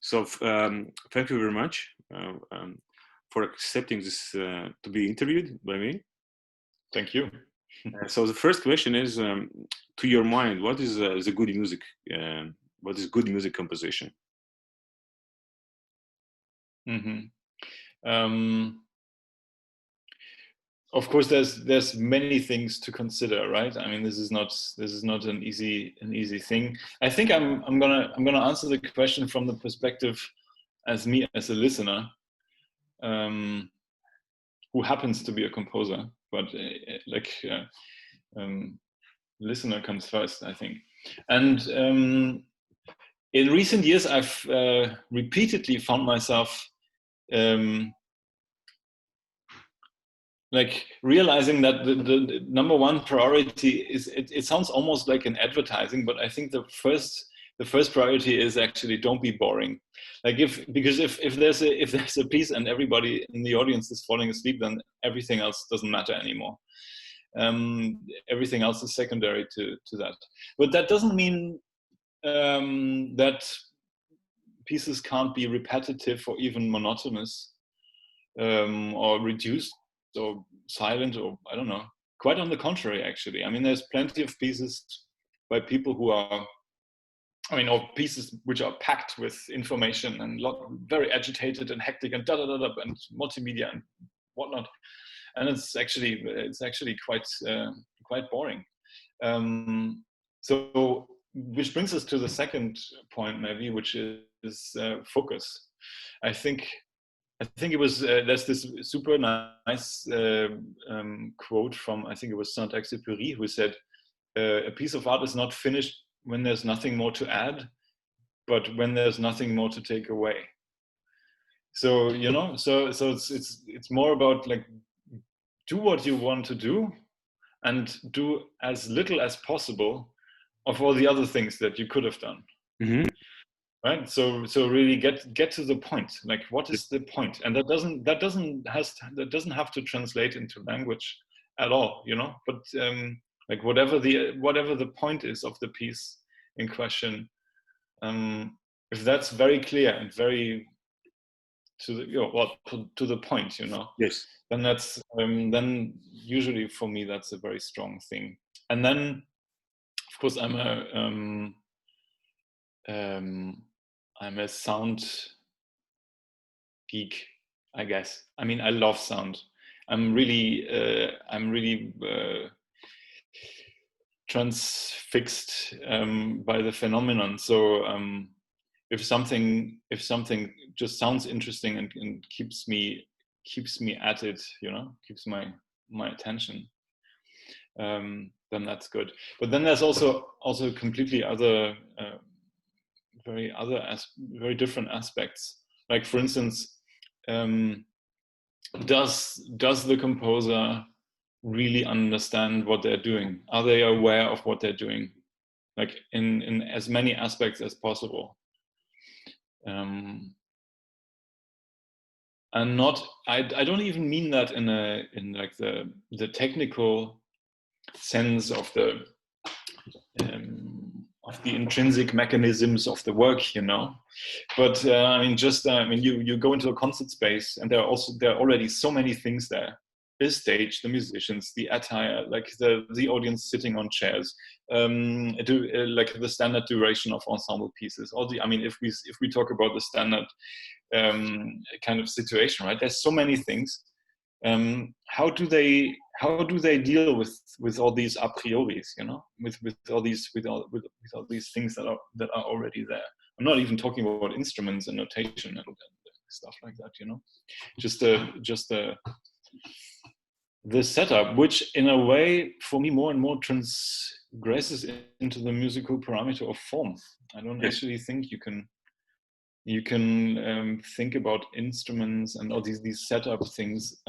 So thank you very much for accepting this to be interviewed by me. Thank you. So the first question is, to your mind, what is the good music? What is good music composition? Of course, there's many things to consider, right? I mean, this is not an easy thing. I think I'm gonna answer the question from the perspective as me as a listener, who happens to be a composer, but listener comes first, I think. And in recent years, I've repeatedly found myself like realizing that the number one priority is, it sounds almost like an advertising, but I think the first priority is actually don't be boring. Like because if there's a piece and everybody in the audience is falling asleep, then everything else doesn't matter anymore. Everything else is secondary to that. But that doesn't mean that pieces can't be repetitive or even monotonous, or reduced or silent, or I don't know. Quite on the contrary, actually. I mean, there's plenty of pieces by people who are, or pieces which are packed with information and very agitated and hectic and and multimedia and whatnot, and it's actually quite boring. So, which brings us to the second point, maybe, which is focus. I think it was there's this super nice quote from, I think it was Saint-Exupéry, who said, "A piece of art is not finished when there's nothing more to add, but when there's nothing more to take away." So so it's more about like do what you want to do, and do as little as possible of all the other things that you could have done. Mm-hmm. Right. So really get to the point. Like, what is the point? And that doesn't have to translate into language at all, But like whatever the point is of the piece in question, if that's very clear and very to the point, Yes. Then that's then usually for me that's a very strong thing. And then, of course, I'm a sound geek, I guess. I mean, I love sound. I'm really transfixed by the phenomenon. So if something just sounds interesting and keeps me at it, keeps my attention, then that's good. But then there's also completely other very different aspects. Like, for instance, does the composer really understand what they're doing? Are they aware of what they're doing, like in as many aspects as possible? And not, I don't even mean that in like the technical sense of the intrinsic mechanisms of the work, but I mean, just you go into a concert space, and there are already so many things there: the stage, the musicians, the attire, like the audience sitting on chairs, like the standard duration of ensemble pieces, if we talk about the standard kind of situation, right? There's so many things. How do they deal with all these a prioris, with all these things that are already there? I'm not even talking about instruments and notation and stuff like that, just the setup, which in a way for me more and more transgresses into the musical parameter of form. I don't actually think you can think about instruments and all these setup things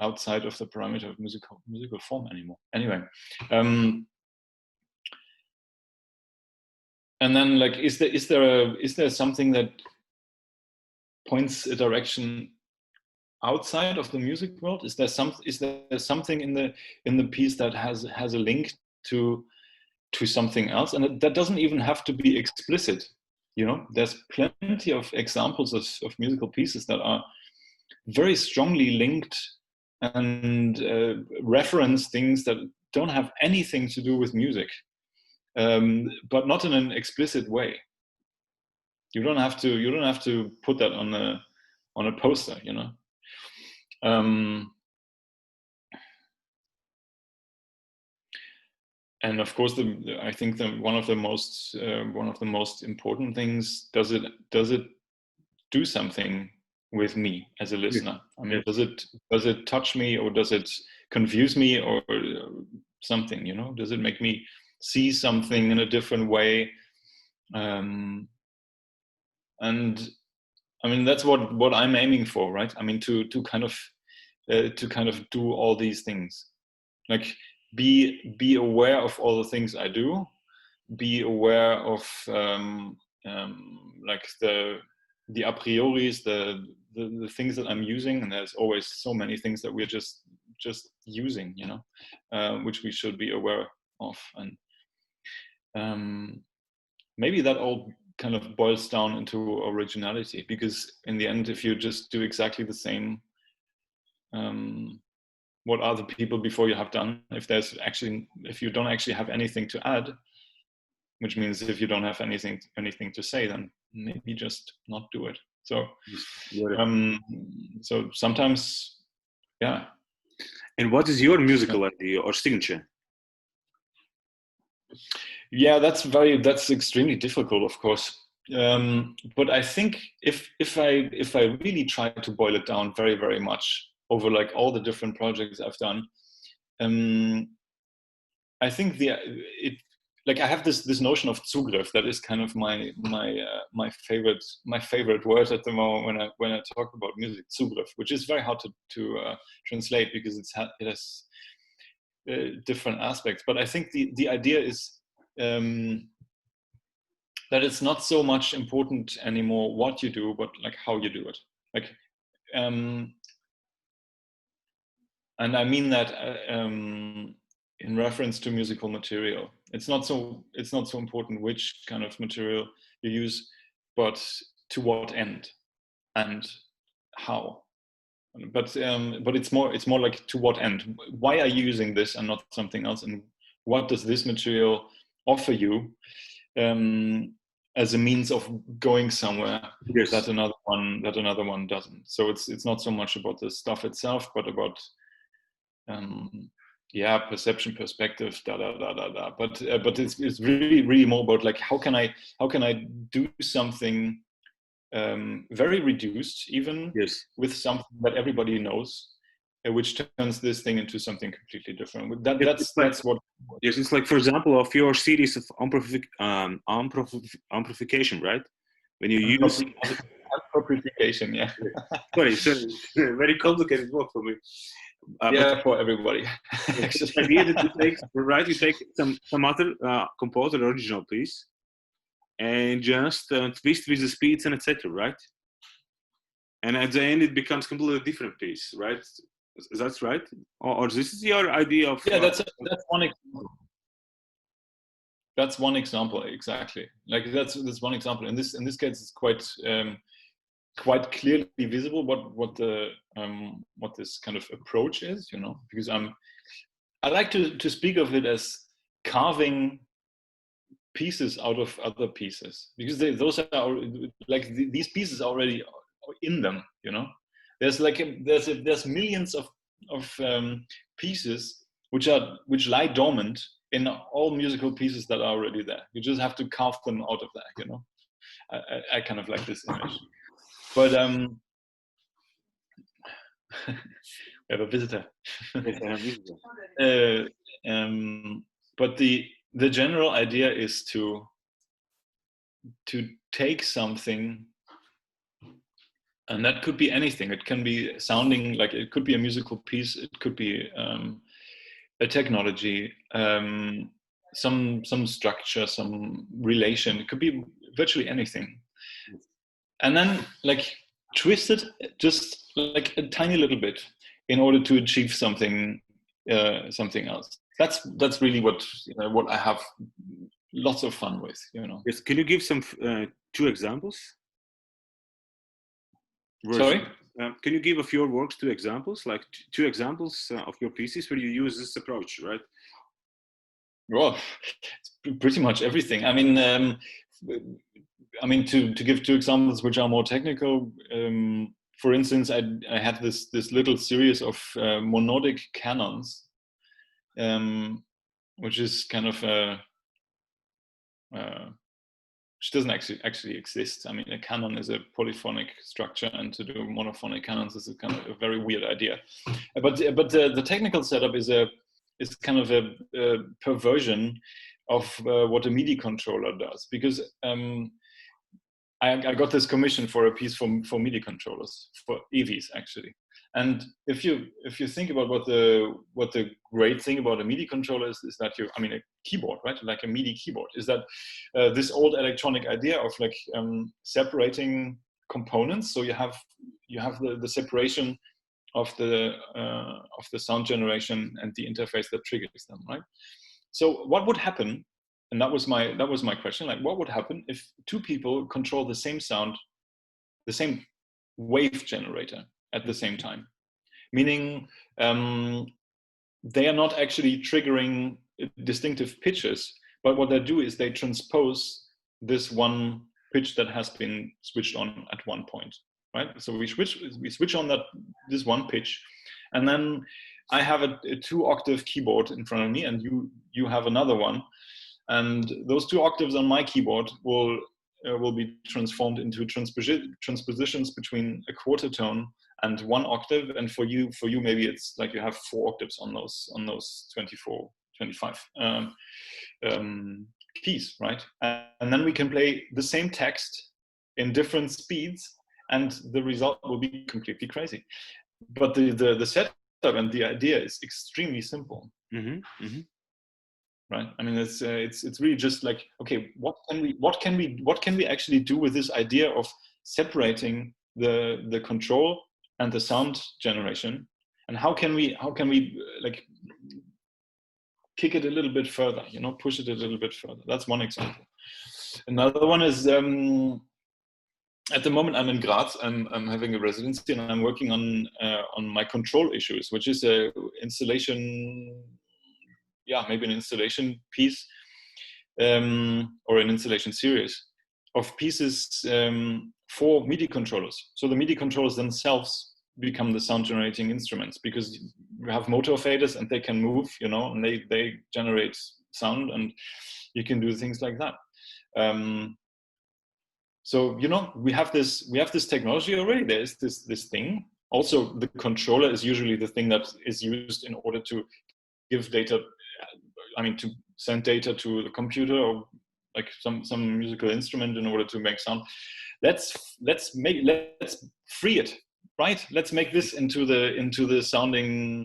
outside of the parameter of musical form anymore. Anyway, and then, like, is there something that points a direction outside of the music world? Is there something in the piece that has a link to something else? And that doesn't even have to be explicit. You know, there's plenty of examples of musical pieces that are very strongly linked and reference things that don't have anything to do with music, but not in an explicit way. You don't have to put that on a poster, you know. And of course, I think one of the most important things, does it do something with me as a listener? I mean, does it touch me, or does it confuse me, or something? You know, does it make me see something in a different way? And I mean, that's what I'm aiming for, right? I mean, to kind of do all these things, like be aware of all the things I do, be aware of like the a prioris, the things that I'm using, and there's always so many things that we're just using, you know, which we should be aware of. And maybe that all kind of boils down into originality, because in the end, if you just do exactly the same, what other people before you have done, if you don't actually have anything to add, which means if you don't have anything to say, then maybe just not do it. So so sometimes, yeah. And what is your musical idea or signature? Yeah, that's extremely difficult, of course. But I think if I really try to boil it down very, very much over like all the different projects I've done, I think like I have this notion of Zugriff that is kind of my favorite word at the moment when I talk about music, Zugriff, which is very hard to translate because it has different aspects. But I think the idea is that it's not so much important anymore what you do, but like how you do it. Like, and I mean that in reference to musical material. It's not so important which kind of material you use, but to what end and how. But it's more like to what end. Why are you using this and not something else? And what does this material offer you as a means of going somewhere that another one doesn't? So it's not so much about the stuff itself, but about perception, perspective, but it's really more about like how can I do something very reduced, even with something that everybody knows, which turns this thing into something completely different. That's what. Yes, it's like, for example, of your series of amplification, right? When you use amplification, yeah. Sorry, very complicated word for me. For everybody. The idea that you take some other composed original piece and just twist with the speeds and etc., right? And at the end, it becomes completely different piece, right? That's right. Or this is your idea of? Yeah, that's one example. That's one example, exactly. Like that's one example. In this case, it's quite clearly visible what this kind of approach is, you know, because I like to speak of it as carving pieces out of other pieces, because those are like these pieces are already in them, you know. There's millions of pieces which lie dormant in all musical pieces that are already there. You just have to carve them out of there, you know. I kind of like this image. But we have a visitor. But the general idea is to take something, and that could be anything. It can be sounding like, it could be a musical piece. It could be a technology, some structure, some relation. It could be virtually anything. And then like twist it just like a tiny little bit in order to achieve something else. That's really what I have lots of fun with, you know. Yes. Can you give some 2 examples? Sorry? Can you give of your works 2 examples, like 2 examples of your pieces where you use this approach, right? Well, pretty much everything. I mean, to give 2 examples which are more technical. For instance, I had this little series of monodic canons, which is kind of which doesn't actually exist. I mean, a canon is a polyphonic structure, and to do monophonic canons is a kind of a very weird idea. But the technical setup is kind of a perversion of what a MIDI controller does, because I got this commission for a piece for MIDI controllers, for EVs actually. And if you think about what the great thing about a MIDI controller is that a keyboard, right? Like a MIDI keyboard, is that this old electronic idea of like separating components. So you have the separation of the sound generation and the interface that triggers them, right? So what would happen? And that was my question. Like, what would happen if 2 people control the same sound, the same wave generator at the same time? Meaning, they are not actually triggering distinctive pitches, but what they do is they transpose this one pitch that has been switched on at one point, right? So we switch on this one pitch, and then I have a 2-octave keyboard in front of me, and you have another one. And those 2 octaves on my keyboard will be transformed into transpositions between a quarter tone and 1 octave. And for you maybe it's like you have 4 octaves on those 24, 25 keys, right? And then we can play the same text in different speeds, and the result will be completely crazy. But the setup and the idea is extremely simple. Mm-hmm. Mm-hmm. Right. I mean, it's really just like, okay, what can we actually do with this idea of separating the control and the sound generation, and how can we like kick it a little bit further, push it a little bit further. That's one example. Another one is at the moment I'm in Graz. I'm having a residency, and I'm working on my control issues, which is a installation. Yeah, maybe an installation piece or an installation series of pieces for MIDI controllers. So the MIDI controllers themselves become the sound generating instruments, because you have motor faders and they can move, and they generate sound, and you can do things like that. So we have this technology already. There is this thing. Also, the controller is usually the thing that is used in order to give data. To send data to the computer or like some musical instrument in order to make sound. Let's free it, right? Let's make this into the sounding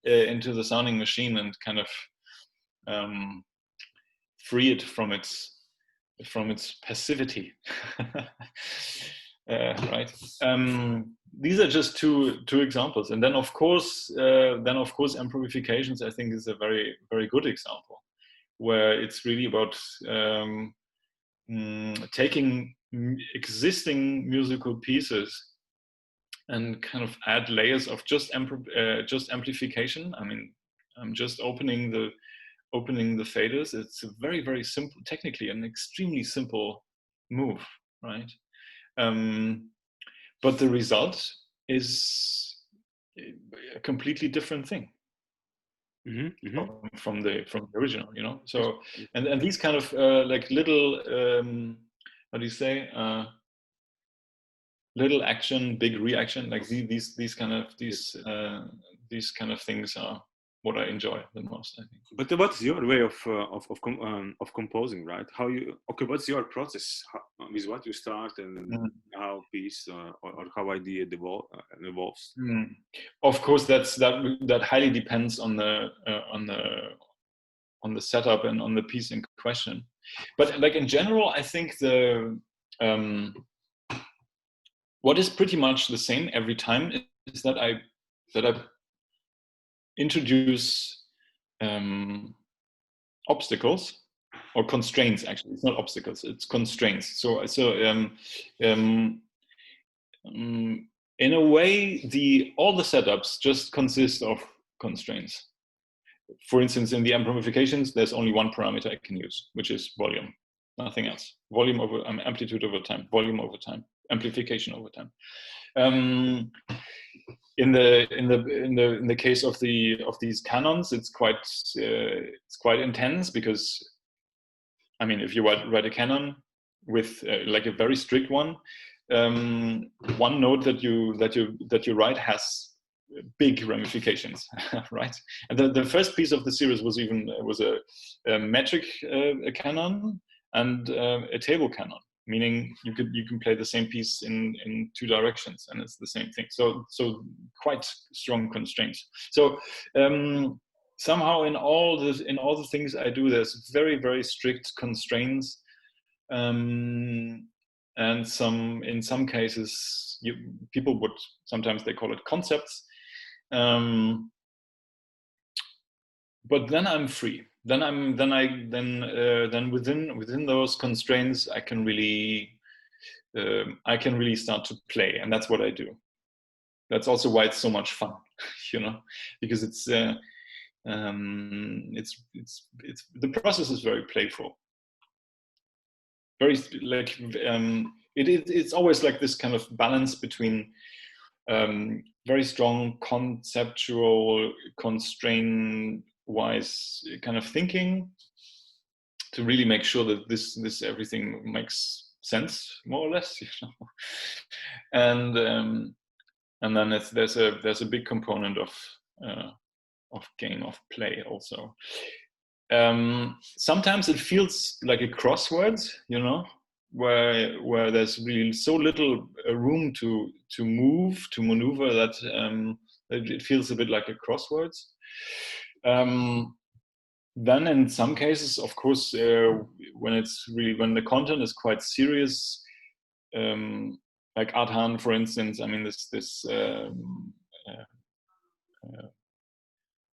machine, and kind of free it from its passivity. Right. These are just two examples, and then of course amplifications, I think, is a very, very good example, where it's really about taking existing musical pieces and kind of add layers of just amplification. I mean, I'm just opening the faders. It's a very, very simple, technically an extremely simple move, right? But the result is a completely different thing. Mm-hmm, mm-hmm. From the original, So and these kind of like little how do you say, little action, big reaction, like these kind of things are what I enjoy the most, I think. But what's your way of composing, right? What's your process with what you start and how piece or how idea evolves? Of course, that highly depends on the setup and on the piece in question. But like in general, I think what is pretty much the same every time is that I introduce obstacles or constraints. Actually, it's not obstacles; it's constraints. So in a way, all the setups just consist of constraints. For instance, in the amplifications, there's only one parameter I can use, which is volume, nothing else. Volume over amplitude over time, volume over time, amplification over time. In the case of these canons, it's quite intense, because I mean, if you write a canon with like a very strict one, one note that you write has big ramifications, right? And the first piece of the series was a metric canon and a table canon, meaning you can play the same piece in two directions, and it's the same thing. So quite strong constraints. So somehow in all the things I do, there's very, very strict constraints. And in some cases, people would sometimes they call it concepts. But then I'm free. Then within those constraints, I can really start to play, and that's what I do. That's also why it's so much fun, because it's the process is very playful. Very like it's always like this kind of balance between very strong conceptual constraint-wise kind of thinking to really make sure that this everything makes sense, more or less, and then there's a big component of game of play also. Sometimes it feels like a crosswords, where there's really so little room to maneuver that it feels a bit like a crosswords. Then in some cases, of course, when the content is quite serious, like Adhan, for instance, I mean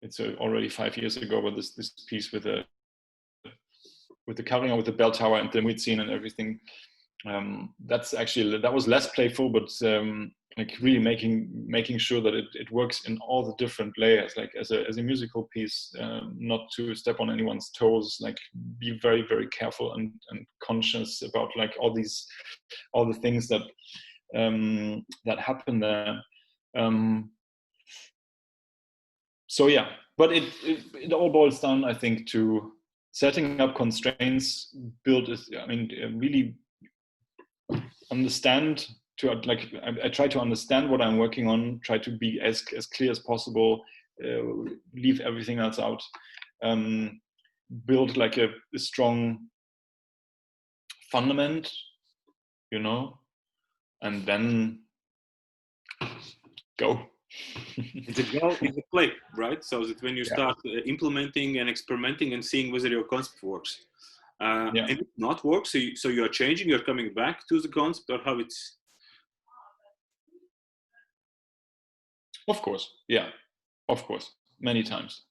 it's already 5 years ago, but this piece with the covering with the bell tower and the mid scene and everything, that was less playful, but like really making sure that it works in all the different layers, like as a musical piece, not to step on anyone's toes, like be very, very careful and conscious about like all the things that happen there. So yeah, but it all boils down, I think, to setting up constraints, really understand, I try to understand what I'm working on, try to be as clear as possible, leave everything else out, build like a strong fundament, and then go. The goal is the play, right? So that when you start implementing and experimenting and seeing whether your concept works, and if it not works, so you are changing, you're coming back to the concept, or how it's. Of course, yeah, of course, many times.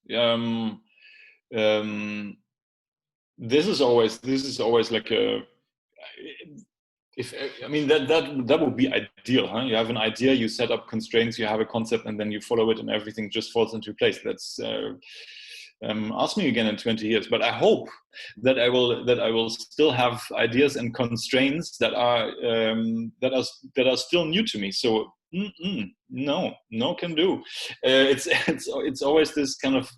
This is always like a. That would be ideal, huh? You have an idea, you set up constraints, you have a concept, and then you follow it, and everything just falls into place. That's ask me again in 20 years. But I hope that I will still have ideas and constraints that are still new to me. So no can do. It's always this kind of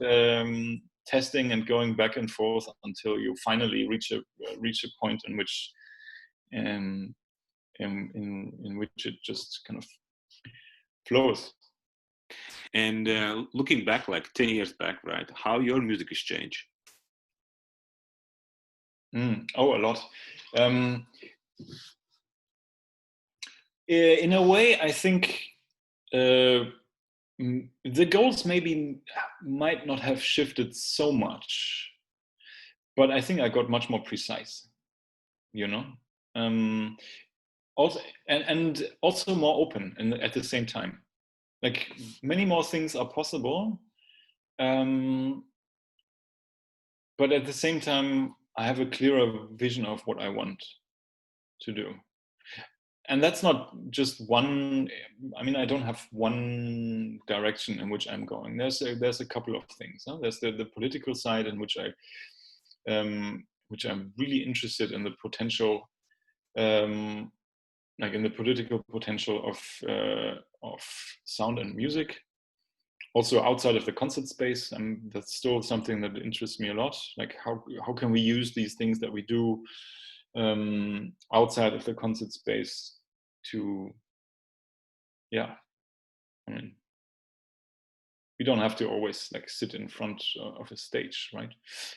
testing and going back and forth until you finally reach a point in which. In which it just kind of flows. And looking back, like 10 years back, right? How your music has changed? A lot. In a way, I think the goals might not have shifted so much, but I think I got much more precise. Also and also more open, and at the same time, like many more things are possible, but at the same time I have a clearer vision of what I want to do. And that's not just one, I mean, I don't have one direction in which I'm going. There's a couple of things. Huh? There's the political side in which which I'm really interested in the potential, like in the political potential of sound and music. Also outside of the concert space, that's still something that interests me a lot. Like how can we use these things that we do outside of the concert space to, yeah, I mean, we don't have to always like sit in front of a stage, right?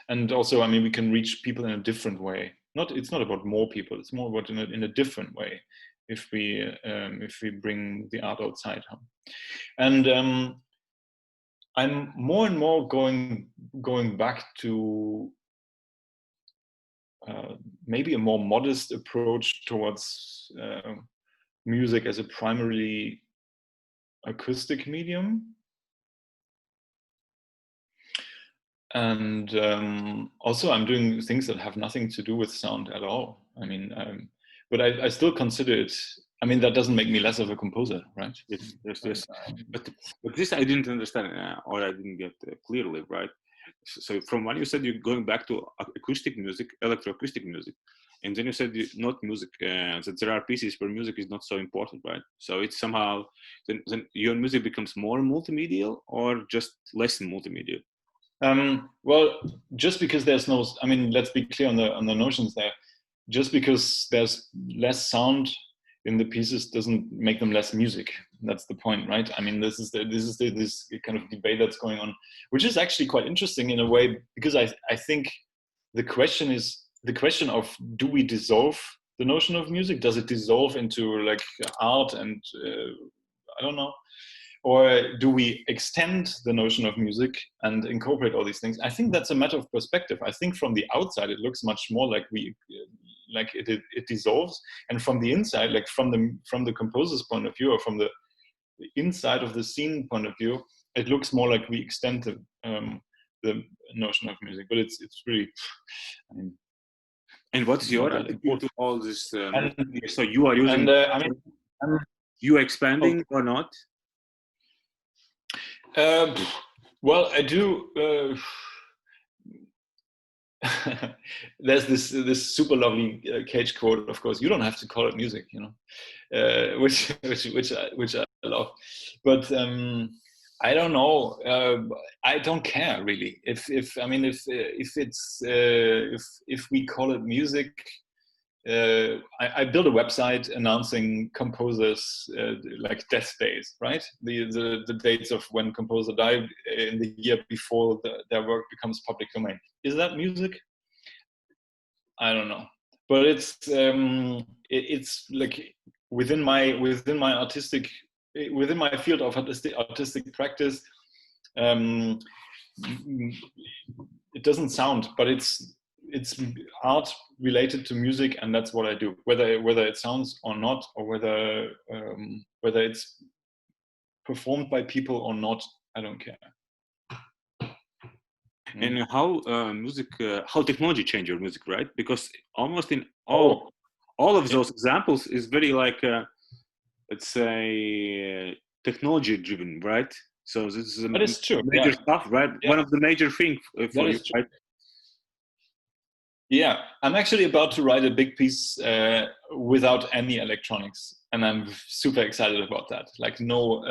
And also, I mean, we can reach people in a different way. It's not about more people. It's more about in a different way if we bring the art outside. Huh? And I'm more and more going back to maybe a more modest approach towards music as a primarily acoustic medium. And also I'm doing things that have nothing to do with sound at all. I mean, but I still consider it, I mean, that doesn't make me less of a composer, right? Yes. But this I didn't understand, or I didn't get clearly, right? So from what you said, you're going back to acoustic music, electroacoustic music. And then you said not music, that there are pieces where music is not so important, right? So it's somehow, then your music becomes more multimedia or just less multimedia? Well, just because there's no, I mean, let's be clear on the notions there. Just because there's less sound in the pieces doesn't make them less music. That's the point, right? I mean, this is this kind of debate that's going on, which is actually quite interesting in a way, because I think the question of, do we dissolve the notion of music? Does it dissolve into like art and I don't know, or do we extend the notion of music and incorporate all these things? I think that's a matter of perspective. I think from the outside it looks much more like it dissolves, and from the inside, like from the composer's point of view, or from the inside of the scene point of view, it looks more like we extend the notion of music. But it's really, I mean, and what's your attitude to all this? So you are using, I mean, you expanding or not? Well, I do. There's this super lovely Cage quote. Of course, you don't have to call it music, you know, which I love. But I don't know. I don't care really. If we call it music. I built a website announcing composers like death days, right? The dates of when composer died in the year before their work becomes public domain. Is that music? I don't know, but it's like within my field of artistic practice. It doesn't sound, but it's art related to music, and that's what I do. Whether it sounds or not, or whether it's performed by people or not, I don't care. And how how technology changed your music, right? Because almost in all of those examples is very like let's say technology driven, right? So this is that is true. Major stuff, right? Yeah. One of the major things for you, right? Yeah, I'm actually about to write a big piece without any electronics, and I'm super excited about that. Like no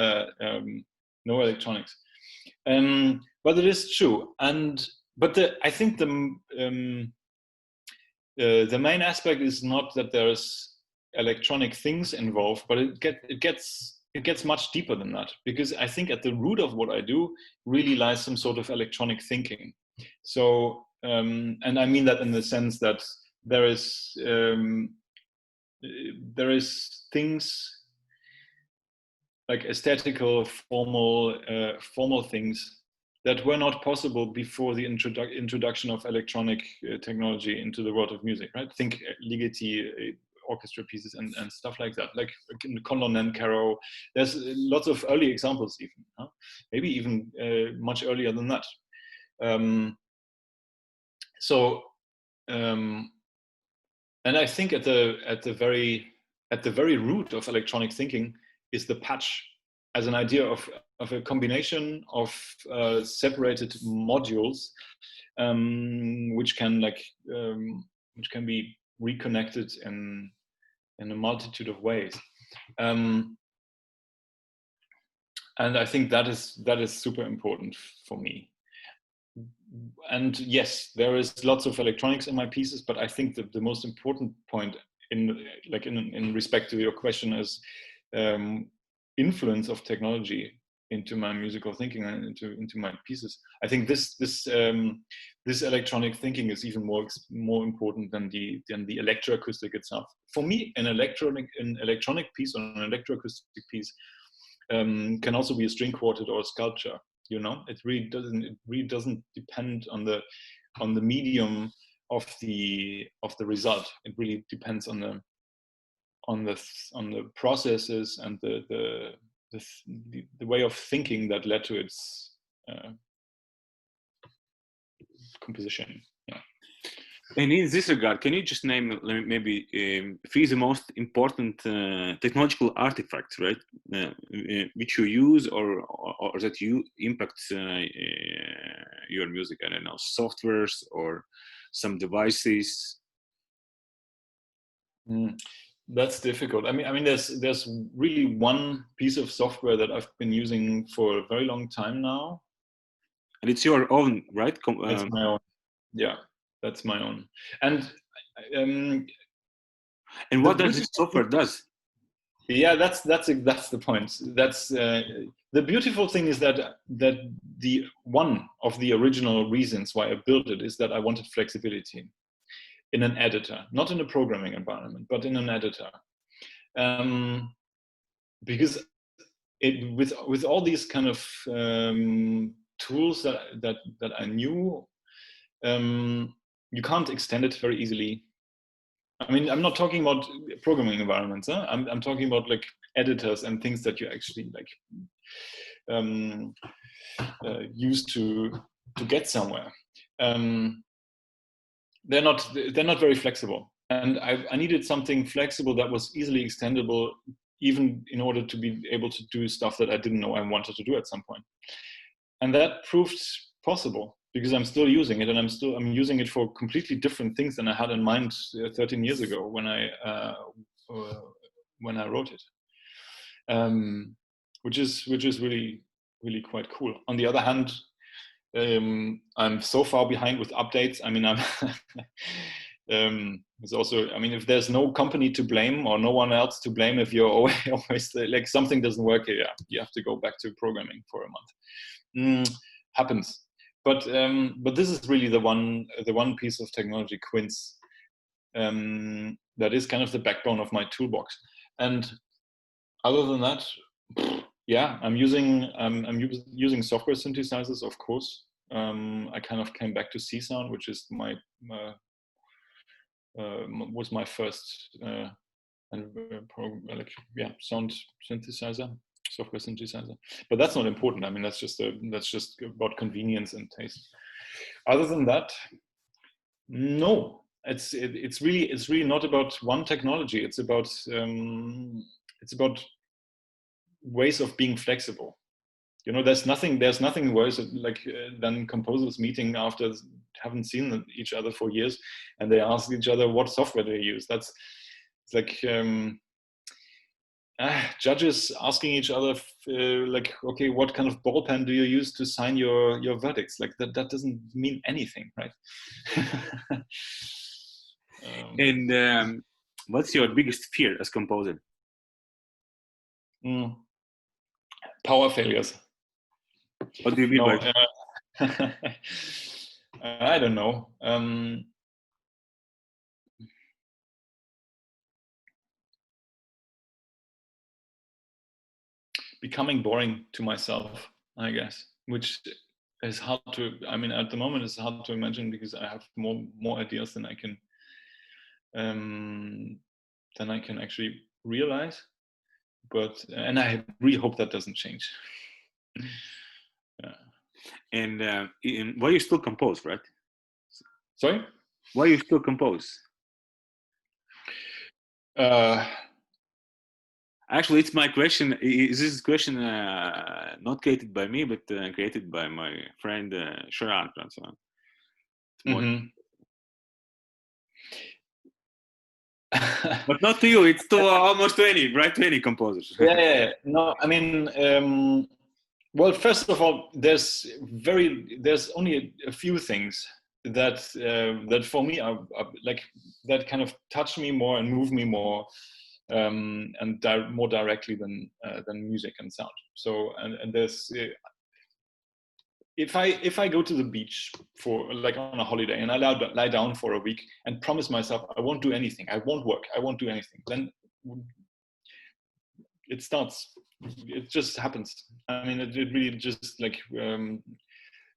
electronics, but it is true. But I think the main aspect is not that there's electronic things involved, but it gets much deeper than that, because I think at the root of what I do really lies some sort of electronic thinking. So. And I mean that in the sense that there is things like aesthetical, formal things that were not possible before the introduction of electronic technology into the world of music. Right? Think Ligeti orchestra pieces and stuff like that, like Conlon and Caro. There's lots of early examples, even maybe even much earlier than that. So and I think at the very root of electronic thinking is the patch as an idea of a combination of separated modules, which can be reconnected in a multitude of ways. And I think that is super important for me. And yes, there is lots of electronics in my pieces, but I think that the most important point in respect to your question is influence of technology into my musical thinking and into my pieces. I think this electronic thinking is even more important than the electroacoustic itself. For me, an electronic piece or an electroacoustic piece can also be a string quartet or a sculpture. It really doesn't depend on the medium of the result. It really depends on the processes and the way of thinking that led to its composition. Yeah. And in this regard, can you just name maybe three of the most important technological artifacts, right, which you use or that you impact your music? I don't know, softwares or some devices. That's difficult. I mean, there's really one piece of software that I've been using for a very long time now, and it's your own, right? It's my own. Yeah, that's my own. And what does this software does? Yeah, that's the point. That's the beautiful thing is that the one of the original reasons why I built it is that I wanted flexibility in an editor, not in a programming environment, but in an editor, because with all these kind of tools that I knew, you can't extend it very easily. I mean, I'm not talking about programming environments. Huh? I'm talking about like editors and things that you actually like use to get somewhere. They're not very flexible, and I needed something flexible that was easily extendable, even in order to be able to do stuff that I didn't know I wanted to do at some point. And that proved possible because I'm still using it, and I'm using it for completely different things than I had in mind 13 years ago when I wrote it, which is really quite cool. On the other hand, I'm so far behind with updates. I mean, it's also, I mean, if there's no company to blame or no one else to blame, if you're always like something doesn't work here, you have to go back to programming for a month. Happens. But this is really the one piece of technology, Quince, that is kind of the backbone of my toolbox. And other than that, yeah, I'm using software synthesizers, of course. I kind of came back to C-Sound, which is was my first sound synthesizer, software synthesizer. But that's not important. I mean, that's just about convenience and taste. Other than that, no. It's really not about one technology. It's about ways of being flexible. There's nothing worse than composers meeting after haven't seen each other for years, and they ask each other what software they use. It's like judges asking each other okay, what kind of ball pen do you use to sign your verdicts? Like that doesn't mean anything, right? And what's your biggest fear as composer? Power failures. What do you mean by I don't know. Becoming boring to myself, I guess, which is hard to. I mean, at the moment, it's hard to imagine because I have more ideas than I can actually realize. But and I really hope that doesn't change. Yeah. And why you still compose, right? Sorry? Why you still compose? Actually, it's my question. Is this question not created by me, but created by my friend Sharan and so on? Mm-hmm. But not to you. It's to almost 20, right? 20 composers. Yeah. No, I mean, well, first of all, there's only a few things that for me are like that kind of touch me more and move me more, and more directly than music and sound. So and there's if I go to the beach for like on a holiday and I lie down for a week and promise myself I won't do anything, I won't work, I won't do anything, then it starts. It just happens. I mean, it really just like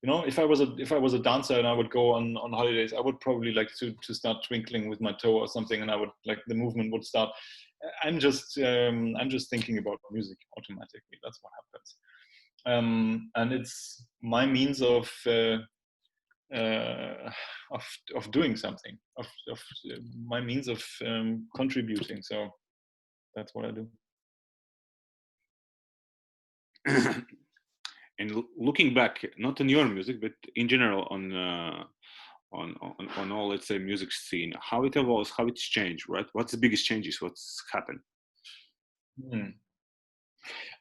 if I was a dancer and I would go on holidays, I would probably like to start twinkling with my toe or something, and I would like the movement would start. I'm just thinking about music automatically. That's what happens, and it's my means of doing something, of my means of contributing. So that's what I do. And looking back, not on your music, but in general on all, let's say, music scene, how it evolves, how it's changed, right? What's the biggest changes? What's happened?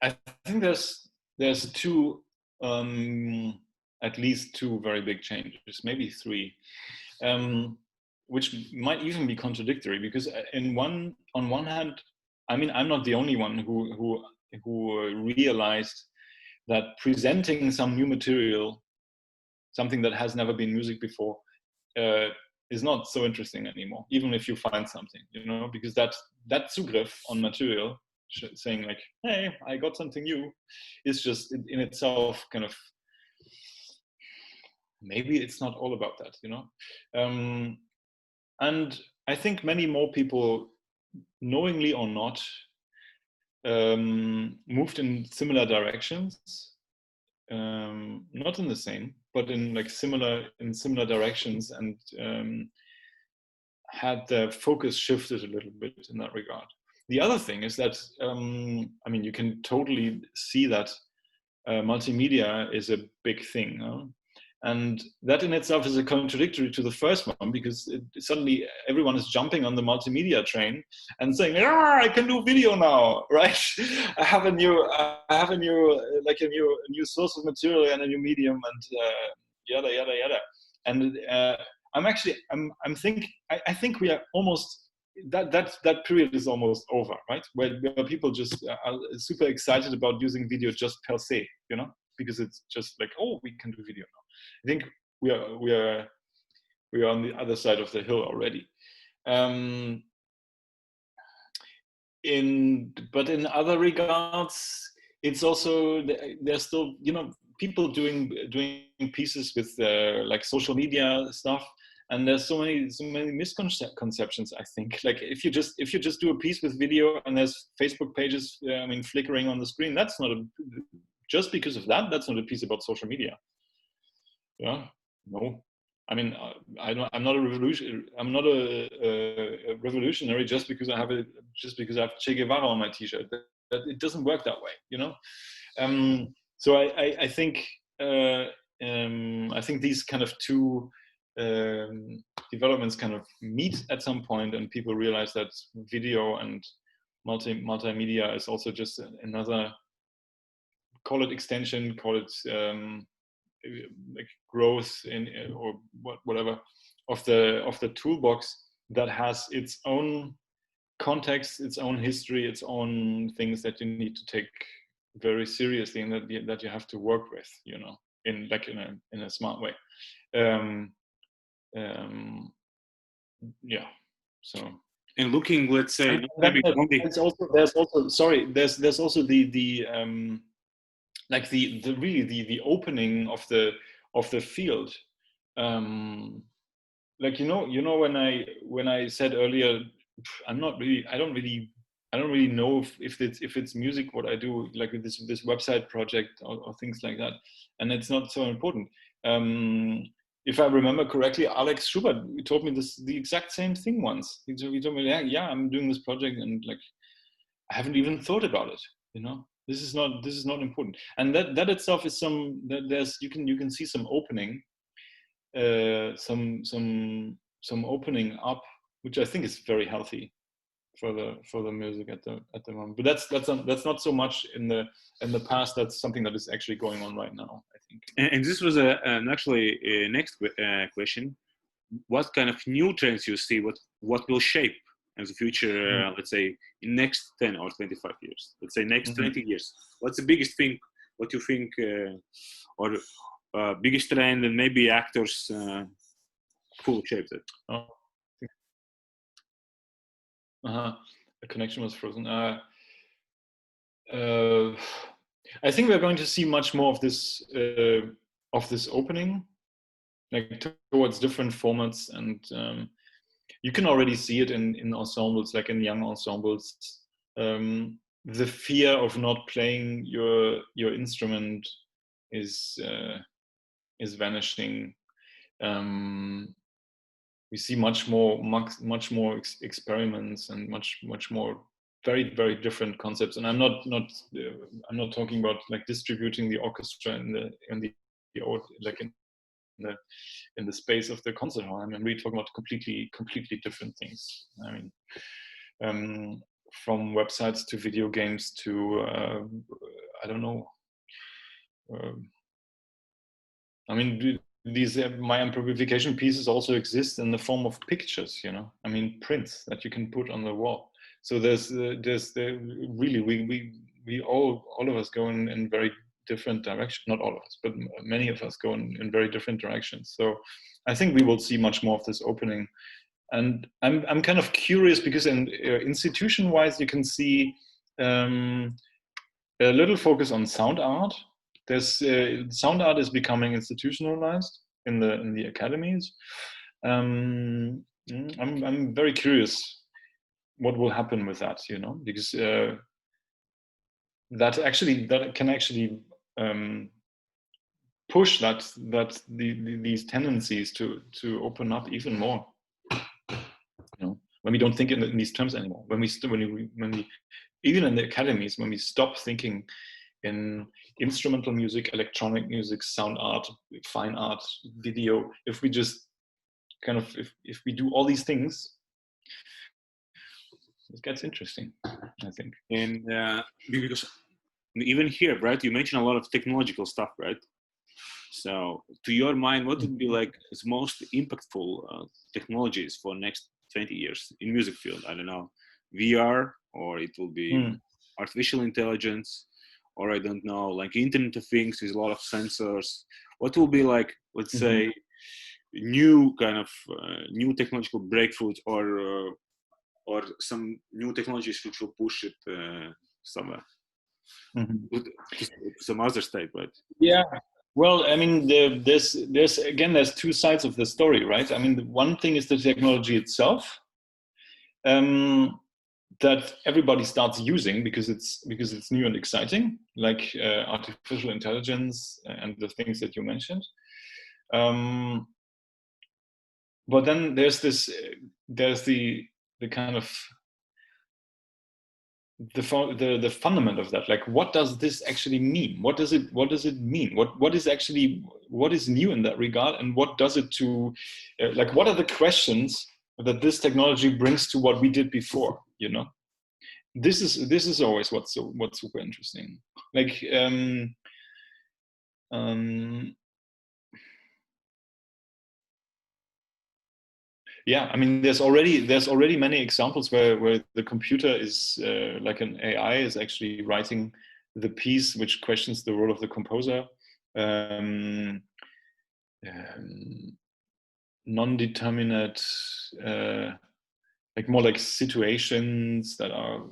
I think there's two, at least two very big changes, maybe three, which might even be contradictory, because on one hand, I mean, I'm not the only one who realized that presenting some new material, something that has never been music before, is not so interesting anymore, even if you find something, because that Zugriff on material, saying like, hey, I got something new, is just in itself kind of, maybe it's not all about that, and I think many more people, knowingly or not, moved in similar directions, not in the same, but in like similar directions, and had their focus shifted a little bit in that regard. The other thing is that, I mean, you can totally see that multimedia is a big thing. And that in itself is a contradictory to the first one, because suddenly everyone is jumping on the multimedia train and saying, I can do video now, right? I have a new source of material and a new medium, and yada yada yada. And I think we are almost, that period is almost over, right? Where people just are super excited about using video just per se, because it's just like, oh, we can do video now. I think we are on the other side of the hill already. But in other regards, it's also, there's still people doing pieces with like social media stuff, and there's so many misconceptions. I think, like, if you just do a piece with video and there's Facebook pages, flickering on the screen, that's not just because of that, that's not a piece about social media. Yeah, no. I mean, I'm not a revolutionary just because I have Che Guevara on my T-shirt. That it doesn't work that way, So I think these kind of two developments kind of meet at some point, and people realize that video and multimedia is also just another, call it extension, call it like growth in or whatever of the toolbox that has its own context, its own history, its own things that you need to take very seriously, and that you have to work with, in a smart way. Yeah. So. And looking, let's say, there's also the like the opening of the field, like when I said earlier, I don't really know if it's music what I do, like with this website project or things like that, and it's not so important. if I remember correctly, Alex Schubert told me the exact same thing once. He told me, yeah, I'm doing this project, and like I haven't even thought about it. You know, this is not important. And that itself is you can see some opening, some opening up, which I think is very healthy for the music at the moment. But that's not so much in the past. That's something that is actually going on right now, I think. And this was actually a next question. What kind of new trends you see? What will shape in the future? Let's say in next 10 or 25 years. Let's say next 20 years. What's the biggest thing? What you think, or biggest trend, and maybe actors who will shape it? Oh. The connection was frozen. I think we're going to see much more of this opening, like towards different formats, and you can already see it in ensembles, like in young ensembles. The fear of not playing your instrument is vanishing. We see much more experiments and much more very, very different concepts. And I'm not talking about like distributing the orchestra in the space of the concert hall. I mean, really talking about completely different things. I mean, from websites to video games to I don't know. I mean, these my amplification pieces also exist in the form of pictures. You know, I mean, prints that you can put on the wall. So there's really we all of us go in very different directions. Not all of us, but many of us go in very different directions. So I think we will see much more of this opening. And I'm kind of curious because in institution-wise, you can see a little focus on sound art. There's sound art is becoming institutionalized in the academies. I'm very curious what will happen with that, you know, because that can actually push these tendencies to open up even more. You know, when we don't think in these terms anymore, when we even in the academies, when we stop thinking in instrumental music, electronic music, sound art, fine art, video, if we just kind of if we do all these things, it gets interesting, I think. And because even here, right, you mentioned a lot of technological stuff, right? So to your mind, what would be like the most impactful technologies for next 20 years in music field? I don't know, VR, or it will be artificial intelligence, or I don't know, like Internet of Things with a lot of sensors. What will be like, let's say, new kind of new technological breakthroughs, or some new technologies which will push it somewhere to some other state, right? Yeah. Well, I mean, there's two sides of the story, right? I mean, one thing is the technology itself. That everybody starts using because it's new and exciting, like artificial intelligence and the things that you mentioned. But then there's the kind of the fundament of that. Like, what does this actually mean? What does it mean? What is new in that regard? And what does it to like? What are the questions that this technology brings to what we did before? You know. This is always what's super interesting. Like yeah, I mean, there's already many examples where the computer is like an AI is actually writing the piece which questions the role of the composer. Non-determinate. Like more like situations that are,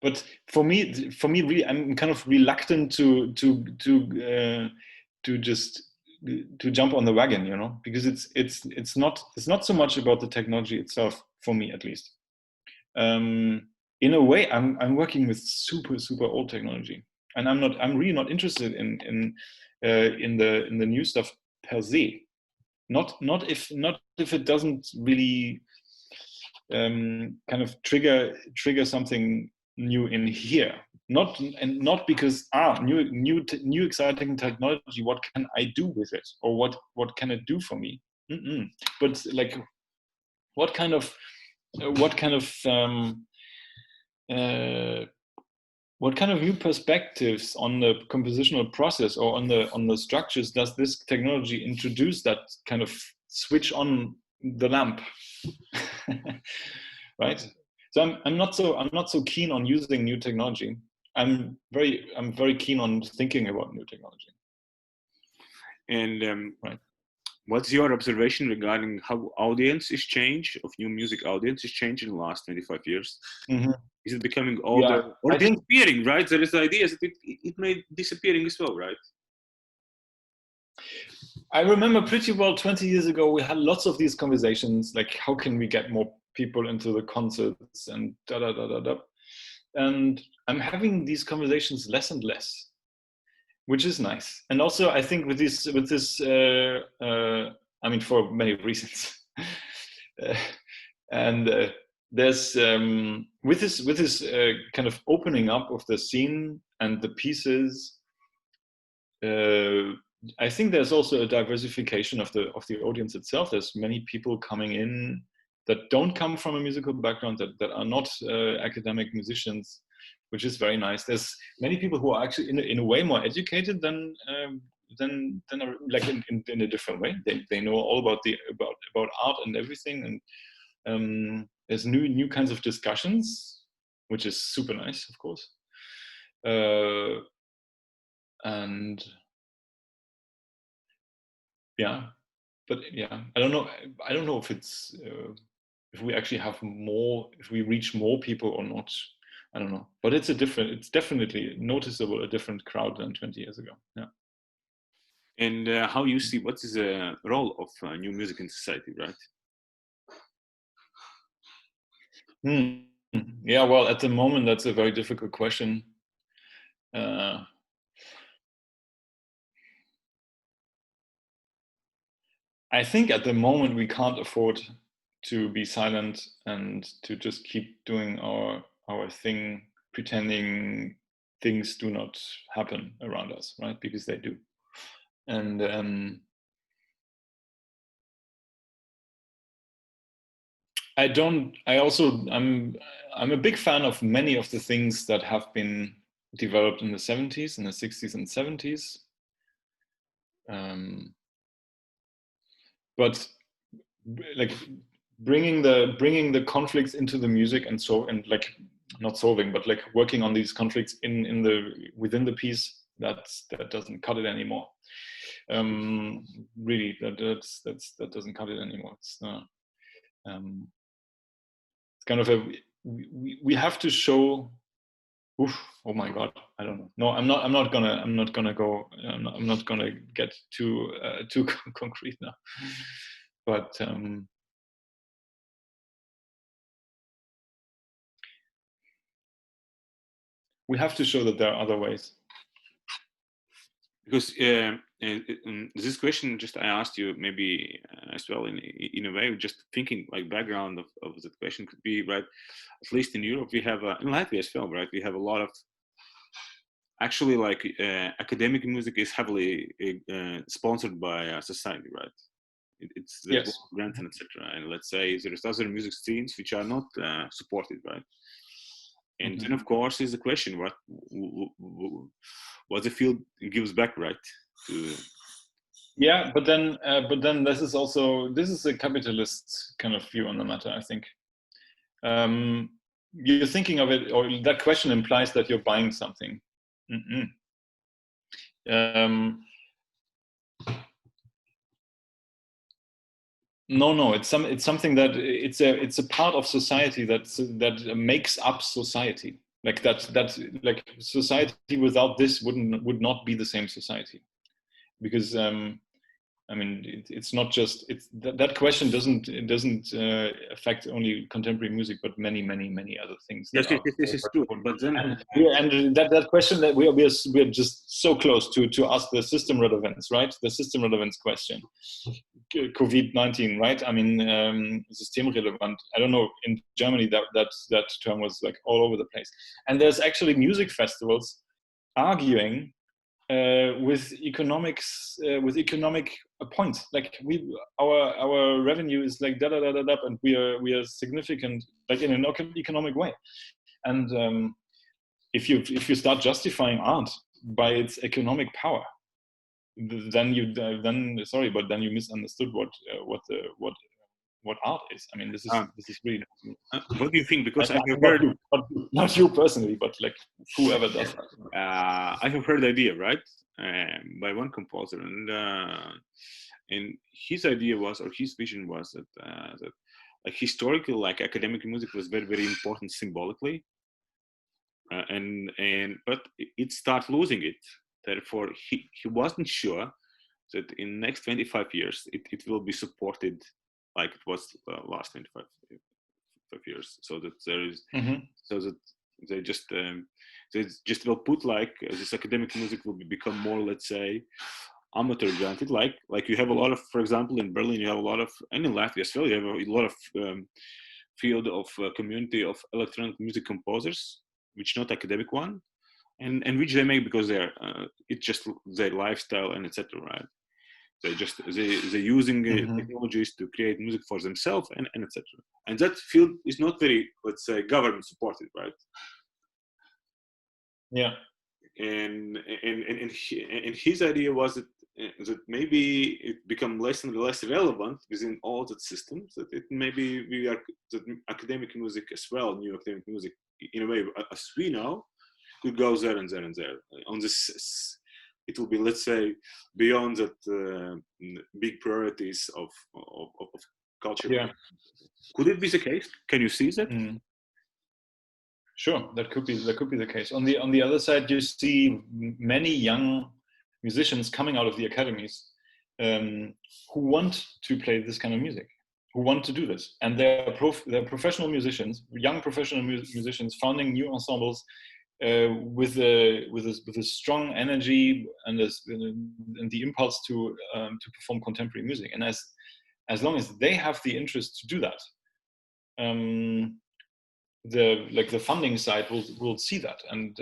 but for me, really, I'm kind of reluctant to jump on the wagon, you know, because it's not so much about the technology itself, for me at least. In a way, I'm working with super old technology, and I'm really not interested in in the new stuff per se. Not if it doesn't really kind of trigger something new in here. Not because new exciting technology. What can I do with it, or what can it do for me? But like, what kind of new perspectives on the compositional process or on the structures does this technology introduce that kind of switch on the lamp? Right. So I'm not so keen on using new technology. I'm very keen on thinking about new technology. And right. What's your observation regarding how audiences change, of new music audiences change in the last 25 years? Mm-hmm. Is it becoming older or disappearing, right? There is the idea that it may disappearing as well, right? I remember pretty well 20 years ago, we had lots of these conversations, like how can we get more people into the concerts and da-da-da-da-da. And I'm having these conversations less and less, which is nice. And also I think with this, I mean, for many reasons. There's with this kind of opening up of the scene and the pieces, I think there's also a diversification of the audience itself. There's many people coming in that don't come from a musical background, that are not academic musicians, which is very nice. There's many people who are actually in a way more educated than like in a different way. They know all about about art and everything, and there's new kinds of discussions, which is super nice, of course. And yeah, but yeah, I don't know if it's if we actually have more, if we reach more people or not. I don't know, but it's definitely noticeable, a different crowd than 20 years ago. Yeah. And how you see, what is the role of new music in society, right? Yeah, well, at the moment, that's a very difficult question. I think at the moment we can't afford to be silent and to just keep doing our thing, pretending things do not happen around us, right? Because they do. And I'm a big fan of many of the things that have been developed in the 70s, in the 60s and 70s. But like bringing the conflicts into the music, and like not solving, but like working on these conflicts within the piece, that doesn't cut it anymore. Really, that doesn't cut it anymore. It's kind of we have to show. Oof, oh my God, I don't know. No, I'm not gonna get too concrete now. But we have to show that there are other ways. Because this question, just I asked you maybe as well in a way, just thinking like background of the question could be, right, at least in Europe we have in Latvia as well, right, we have a lot of actually like academic music is heavily sponsored by society, right? It's the Yes. grants and etc. And let's say there's other music scenes which are not supported, right? And then of course is the question, what the field gives back, right? Yeah, but then this is a capitalist kind of view on the matter, I think. You're thinking of it, or that question implies that you're buying something. No, it's something that it's a part of society that makes up society. Like that like society without this would not be the same society, because I mean, it's not just that question doesn't affect only contemporary music, but many other things. Yes, this is true. But then, and that question that we are just so close to ask the system relevance, right? The system relevance question. COVID-19, right? I mean, systemrelevant. I don't know. In Germany, that term was like all over the place. And there's actually music festivals arguing with economics, with economic points. Like our revenue is like da da da da da, and we are significant, like in an economic way. And if you start justifying art by its economic power, then you misunderstood what art is. I mean, this is really. What do you think? Because I have heard, not you personally, but like whoever does that. I have heard the idea, right, by one composer, and his idea was, or his vision was that like historically, like academic music was very important symbolically, but it started losing it. Therefore, he wasn't sure that in next 25 years it will be supported like it was last 25 years. So that there is, so that they just will put like this academic music will become more, let's say, amateur granted. Like you have a lot of, for example, in Berlin you have a lot of, and in Latvia as well, you have a lot of field of community of electronic music composers, which not academic one, and which they make because they're it's just their lifestyle and etc. Right? They're using technologies to create music for themselves and etc. And that field is not very, let's say, government supported, right? Yeah. And his idea was that maybe it become less and less relevant within all that systems. That it maybe that academic music as well, new academic music, in a way, as we know, could go there and there and there. On this, it will be, let's say, beyond that big priorities of culture. Yeah. Could it be the case? Can you see that? Sure, that could be the case. On the other side, you see many young musicians coming out of the academies who want to play this kind of music, who want to do this, and they're professional musicians, young professional musicians, founding new ensembles with a strong energy and the impulse to perform contemporary music. And as long as they have the interest to do that, the funding side will see that and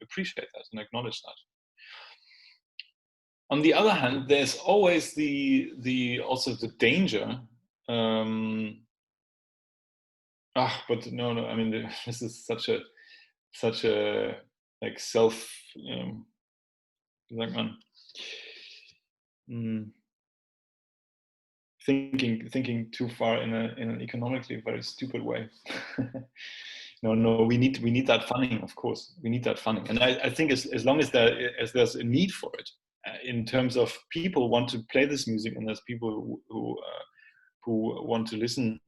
appreciate that and acknowledge that. On the other hand, there's always also the danger. But no. I mean, this is such a like self. Thinking too far in an economically very stupid way. No, we need that funding, of course. We need that funding, and I think as long as there's a need for it, in terms of people want to play this music, and there's people who want to listen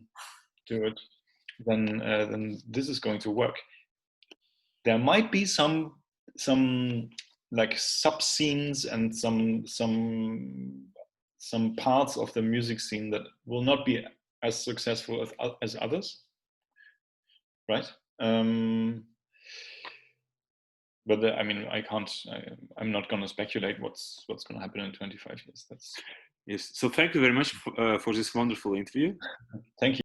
to it, then this is going to work. There might be some like sub scenes and some parts of the music scene that will not be as successful as others, right? But I mean, I'm not going to speculate what's going to happen in 25 years. Yes. So thank you very much for this wonderful interview. Thank you.